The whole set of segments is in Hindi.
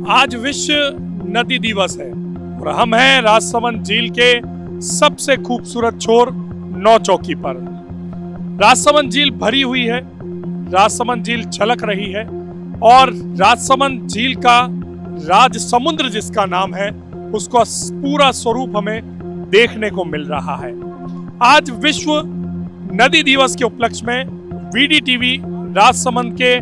आज विश्व नदी दिवस है और हम हैं राजसमंद झील के सबसे खूबसूरत छोर नौ चौकी पर। राजसमंद झील भरी हुई है, राजसमंद झील छलक रही है और राजसमंद झील का राज समुद्र जिसका नाम है उसका पूरा स्वरूप हमें देखने को मिल रहा है। आज विश्व नदी दिवस के उपलक्ष्य में वीडीटीवी राजसमंद के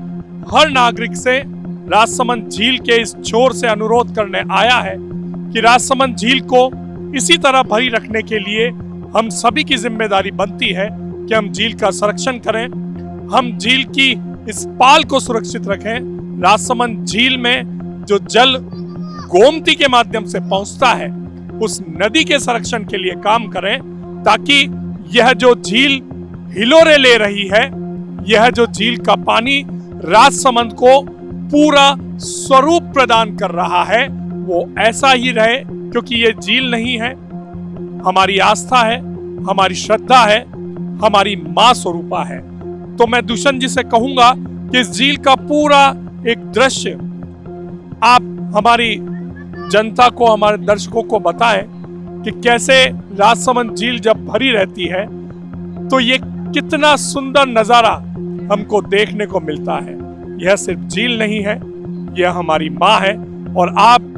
हर नागरिक से राजसमंद झील के इस छोर से अनुरोध करने आया है कि राजसमंद झील को इसी तरह भरी रखने के लिए हम सभी की जिम्मेदारी बनती है कि हम झील का संरक्षण करें, हम झील की इस पाल को सुरक्षित रखें। राजसमंद झील में जो जल गोमती के माध्यम से पहुंचता है उस नदी के संरक्षण के लिए काम करें, ताकि यह जो झील हिलोरे ले रही है, यह जो झील का पानी राजसमंद को पूरा स्वरूप प्रदान कर रहा है वो ऐसा ही रहे, क्योंकि ये झील नहीं है, हमारी आस्था है, हमारी श्रद्धा है, हमारी मां स्वरूपा है। तो मैं दुष्यंत जी से कहूंगा कि इस झील का पूरा एक दृश्य आप हमारी जनता को, हमारे दर्शकों को बताएं कि कैसे राजसमंद झील जब भरी रहती है तो ये कितना सुंदर नजारा हमको देखने को मिलता है। यह सिर्फ झील नहीं है, यह हमारी मां है। और आप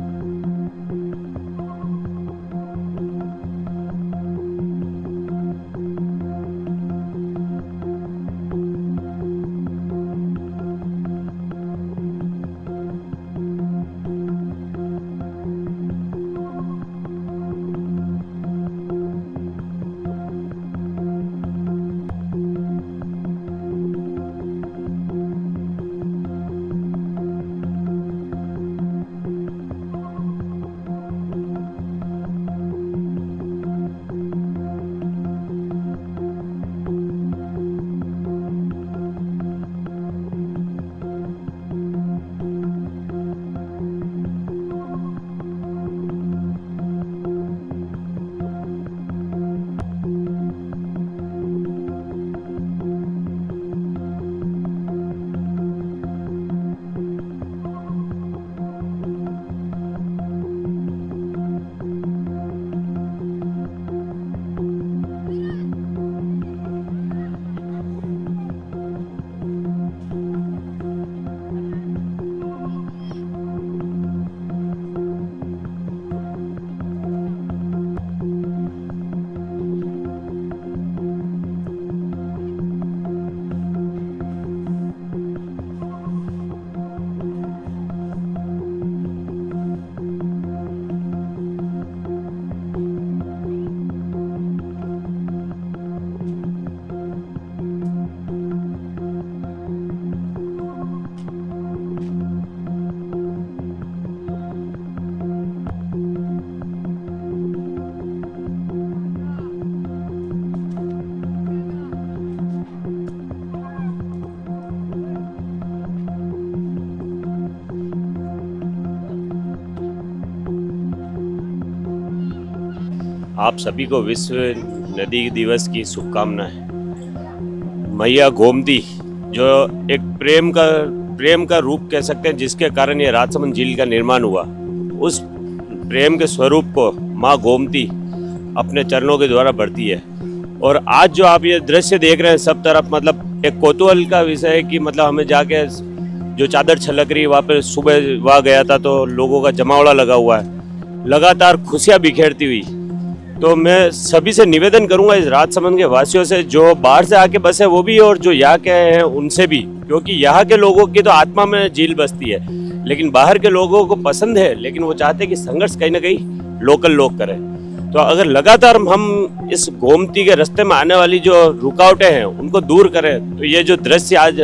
आप सभी को विश्व नदी दिवस की शुभकामनाएं। मैया गोमती जो एक प्रेम का रूप कह सकते हैं, जिसके कारण ये राजसमंद झील का निर्माण हुआ, उस प्रेम के स्वरूप को माँ गोमती अपने चरणों के द्वारा बढ़ती है। और आज जो आप ये दृश्य देख रहे हैं सब तरफ, मतलब एक कौतूहल का विषय है कि मतलब हमें जाके जो चादर छलक रही है वहाँ पे, सुबह वहाँ गया था तो लोगों का जमावड़ा लगा हुआ है, लगातार खुशियाँ बिखेरती हुई। तो मैं सभी से निवेदन करूंगा, इस राजसमंद के वासियों से, जो बाहर से आके बसे वो भी और जो यहाँ के हैं उनसे भी, क्योंकि यहाँ के लोगों की तो आत्मा में झील बसती है, लेकिन बाहर के लोगों को पसंद है, लेकिन वो चाहते हैं कि संघर्ष कहीं ना कहीं लोकल लोग करें। तो अगर लगातार हम इस गोमती के रास्ते में आने वाली जो रुकावटें हैं उनको दूर करें, तो ये जो दृश्य आज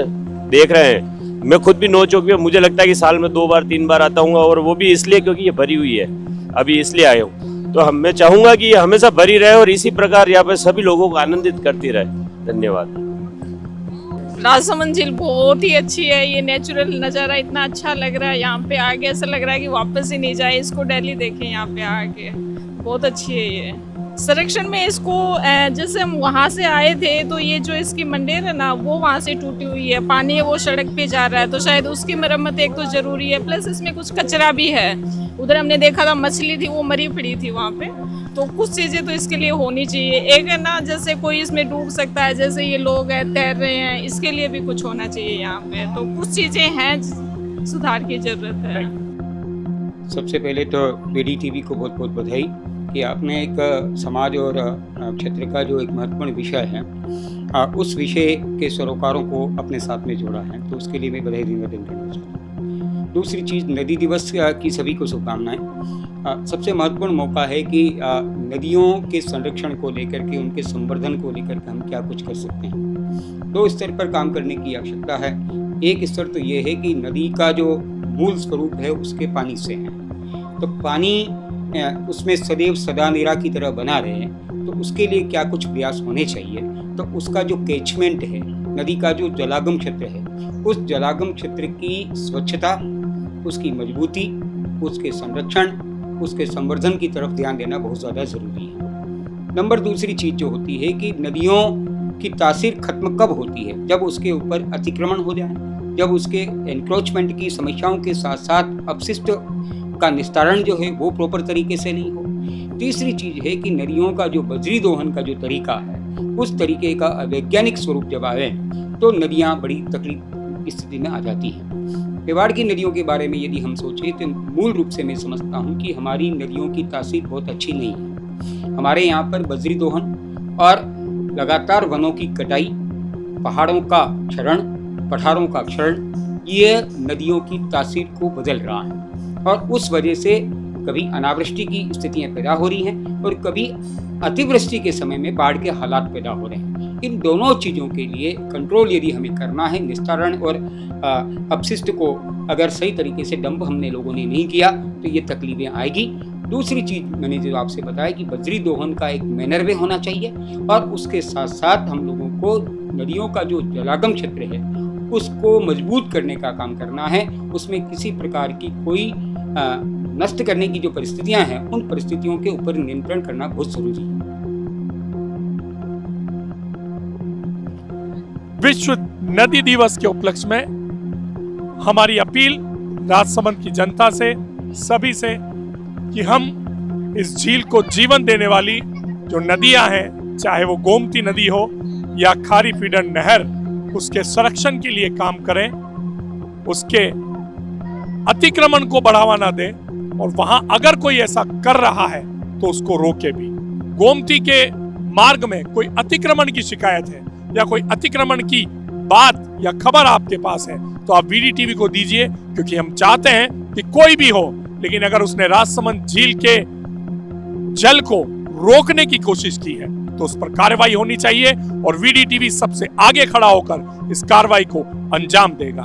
देख रहे हैं, मैं खुद भी नौ चौकी में, मुझे लगता है कि साल में 2 बार 3 बार आता हूँ, और वो भी इसलिए क्योंकि ये भरी हुई है, अभी इसलिए आया हूँ। तो मैं चाहूंगा कि ये हमेशा भरी रहे और इसी प्रकार यहाँ पे सभी लोगों को आनंदित करती रहे। धन्यवाद। राजसमंद झील बहुत ही अच्छी है, ये नेचुरल नज़ारा इतना अच्छा लग रहा है, यहाँ पे आके ऐसा लग रहा है कि वापस ही नहीं जाए, इसको डेली देखें यहाँ पे आके, बहुत अच्छी है ये। संरक्षण में इसको जैसे हम वहाँ से आए थे तो ये जो इसकी मंडेर है ना वो वहाँ से टूटी हुई है, पानी है वो सड़क पे जा रहा है, तो शायद उसकी मरम्मत एक तो ज़रूरी है, प्लस इसमें कुछ कचरा भी है। उधर हमने देखा था मछली थी वो मरी पड़ी थी वहाँ पे, तो कुछ चीज़ें तो इसके लिए होनी चाहिए। एक है ना जैसे कोई इसमें डूब सकता है, जैसे ये लोग हैं तैर रहे हैं, इसके लिए भी कुछ होना चाहिए यहाँ पे, तो कुछ चीज़ें हैं सुधार की ज़रूरत है। सबसे पहले तो BD TV को बहुत बहुत बधाई कि आपने एक समाज और क्षेत्र का जो एक महत्वपूर्ण विषय है उस विषय के सरोकारों को अपने साथ में जोड़ा है, तो उसके लिए मैं बधाई निवेदन करना चाहता हूँ। दूसरी चीज़, नदी दिवस की सभी को शुभकामनाएं। सबसे महत्वपूर्ण मौका है कि नदियों के संरक्षण को लेकर के, उनके संवर्धन को लेकर के हम क्या कुछ कर सकते हैं। दो स्तर पर काम करने की आवश्यकता है। एक स्तर तो ये है कि नदी का जो मूल स्वरूप है उसके पानी से है, तो पानी उसमें सदैव सदा निरा की तरह बना रहे, तो उसके लिए क्या कुछ प्रयास होने चाहिए। तो उसका जो कैचमेंट है, नदी का जो जलागम क्षेत्र है, उस जलागम क्षेत्र की स्वच्छता, उसकी मजबूती, उसके संरक्षण, उसके संवर्धन की तरफ ध्यान देना बहुत ज़्यादा ज़रूरी है। नंबर दूसरी चीज़ जो होती है कि नदियों की तासीर खत्म कब होती है, जब उसके ऊपर अतिक्रमण हो जाए, जब उसके एनक्रोचमेंट की समस्याओं के साथ साथ अपशिष्ट का निस्तारण जो है वो प्रॉपर तरीके से नहीं हो। तीसरी चीज़ है कि नदियों का जो बजरी दोहन का जो तरीका है, उस तरीके का अवैज्ञानिक स्वरूप जब आए तो नदियाँ बड़ी तकलीफ स्थिति में आ जाती हैं। मेवाड़ की नदियों के बारे में यदि हम सोचें तो मूल रूप से मैं समझता हूँ कि हमारी नदियों की तासीर बहुत अच्छी नहीं है। हमारे यहाँ पर बजरी दोहन और लगातार वनों की कटाई, पहाड़ों का क्षरण, पठारों का क्षरण, ये नदियों की तासीर को बदल रहा है और उस वजह से कभी अनावृष्टि की स्थितियां पैदा हो रही हैं और कभी अतिवृष्टि के समय में बाढ़ के हालात पैदा हो रहे हैं। इन दोनों चीज़ों के लिए कंट्रोल यदि हमें करना है, निस्तारण और अपशिष्ट को अगर सही तरीके से डंप हमने लोगों ने नहीं किया तो ये तकलीफें आएगी। दूसरी चीज़ मैंने जो आपसे बताया कि बजरी दोहन का एक मैनर वे होना चाहिए और उसके साथ साथ हम लोगों को नदियों का जो जलागम क्षेत्र है उसको मजबूत करने का काम करना है। उसमें किसी प्रकार की कोई नष्ट करने की जो परिस्थितियां हैं, उन परिस्थितियों के ऊपर नियंत्रण करना बहुत जरूरी है। विश्व नदी दिवस के उपलक्ष्य में हमारी अपील राजसमंद की जनता से, सभी से, कि हम इस झील को जीवन देने वाली जो नदियां हैं, चाहे वो गोमती नदी हो या खारी फीडर नहर, उसके संरक्षण के लिए काम करें, उसके अतिक्रमण को बढ़ावा ना दें और वहां अगर कोई ऐसा कर रहा है तो उसको रोके भी। गोमती के मार्ग में कोई अतिक्रमण की शिकायत है या कोई अतिक्रमण की बात या खबर आपके पास है तो आप BD TV को दीजिए, क्योंकि हम चाहते हैं कि कोई भी हो, लेकिन अगर उसने राजसमंद झील के जल को रोकने की कोशिश की है तो उस पर कार्रवाई होनी चाहिए और BD TV सबसे आगे खड़ा होकर इस कार्रवाई को अंजाम देगा।